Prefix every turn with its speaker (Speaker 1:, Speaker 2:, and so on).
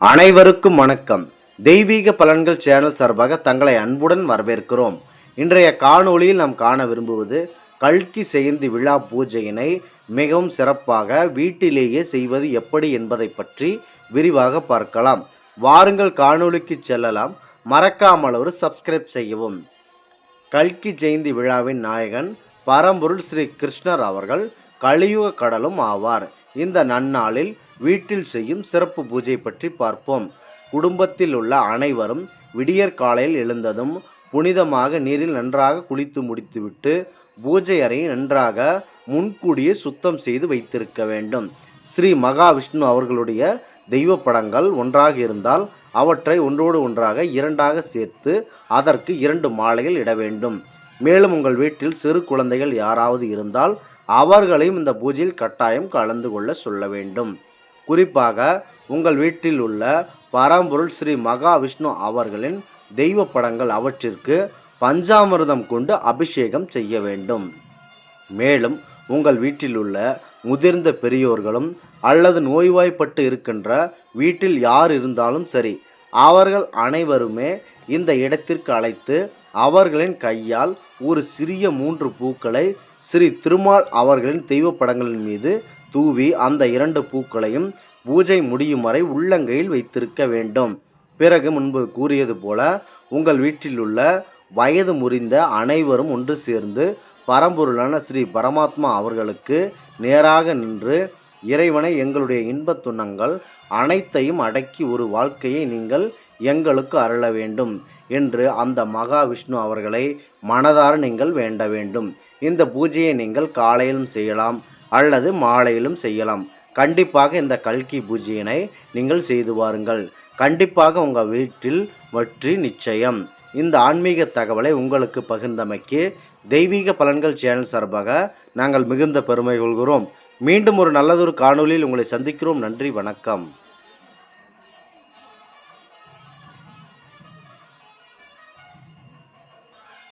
Speaker 1: அனைவருக்கும் வணக்கம். தெய்வீக பலன்கள் சேனல் சார்பாக தங்களை அன்புடன் வரவேற்கிறோம். இன்றைய காணொளியில் நாம் காண விரும்புவது கல்கி ஜெயந்தி விழா பூஜையினை மிகவும் சிறப்பாக வீட்டிலேயே செய்வது எப்படி என்பதை பற்றி விரிவாக பார்க்கலாம். வாருங்கள் காணொளிக்கு செல்லலாம். மறக்காமல் ஒரு சப்ஸ்கிரைப் செய்யவும். கல்கி ஜெயந்தி விழாவின் நாயகன் பரம்பொருள் ஸ்ரீ கிருஷ்ணர் அவர்கள் கலியுக கடலும் ஆவார். இந்த நன்னாளில் வீட்டில் செய்யும் சிறப்பு பூஜை பற்றி பார்ப்போம். குடும்பத்தில் உள்ள அனைவரும் விடியற் காலையில் எழுந்ததும் புனிதமாக நீரில் நன்றாக குளித்து முடித்துவிட்டு பூஜை அறையை நன்றாக முன்கூடியே சுத்தம் செய்து வைத்திருக்க வேண்டும். ஸ்ரீ மகாவிஷ்ணு அவர்களுடைய தெய்வ படங்கள் ஒன்றாக இருந்தால் அவற்றை ஒன்றோடு ஒன்றாக இரண்டாக சேர்த்து அதற்கு 2 மாலைகள் இட வேண்டும். மேலும் உங்கள் வீட்டில் சிறு குழந்தைகள் யாராவது இருந்தால் அவர்களையும் இந்த பூஜையில் கட்டாயம் கலந்து கொள்ள சொல்ல வேண்டும். குறிப்பாக உங்கள் வீட்டில் உள்ள பரம்பொருள் ஸ்ரீ மகாவிஷ்ணு அவர்களின் தெய்வ படங்கள் அவற்றிற்கு பஞ்சாமிர்தம் கொண்டு அபிஷேகம் செய்ய வேண்டும். மேலும் உங்கள் வீட்டில் உள்ள முதிர்ந்த பெரியோர்களும் அல்லது நோய்வாய்ப்பட்டு இருக்கின்ற வீட்டில் யார் இருந்தாலும் சரி, அவர்கள் அனைவருமே இந்த இடத்திற்கு அழைத்து அவர்களின் கையால் ஒரு சிறிய 3 பூக்களை ஸ்ரீ திருமால் அவர்களின் தெய்வ படங்களின் மீது தூவி அந்த 2 பூக்களையும் பூஜை முடியும் வரை உள்ளங்கையில் வைத்திருக்க வேண்டும். பிறகு முன்பு கூறியது போல உங்கள் வீட்டில் உள்ள வயது முறிந்த அனைவரும் ஒன்று சேர்ந்து பரம்பொருளான ஸ்ரீ பரமாத்மா அவர்களுக்கு நேராக நின்று, இறைவனை, எங்களுடைய இன்பத் துன்பங்கள் அனைத்தையும் அடக்கி ஒரு வாழ்க்கையை நீங்கள் எங்களுக்கு அருள வேண்டும் என்று அந்த மகாவிஷ்ணு அவர்களை மனதார நீங்கள் வேண்ட வேண்டும். இந்த பூஜையை நீங்கள் காலையிலும் செய்யலாம் அல்லது மாலையிலும் செய்யலாம். கண்டிப்பாக இந்த கல்கி பூஜையினை நீங்கள் செய்து வாருங்கள். கண்டிப்பாக உங்கள் வீட்டில் வெற்றி நிச்சயம். இந்த ஆன்மீக தகவலை உங்களுக்கு பகிர்ந்தமைக்கு தெய்வீக பலன்கள் சேனல் சார்பாக நாங்கள் மிகுந்த பெருமை கொள்கிறோம். மீண்டும் ஒரு நல்லதொரு காணொளியில் உங்களை சந்திக்கிறோம். நன்றி, வணக்கம்.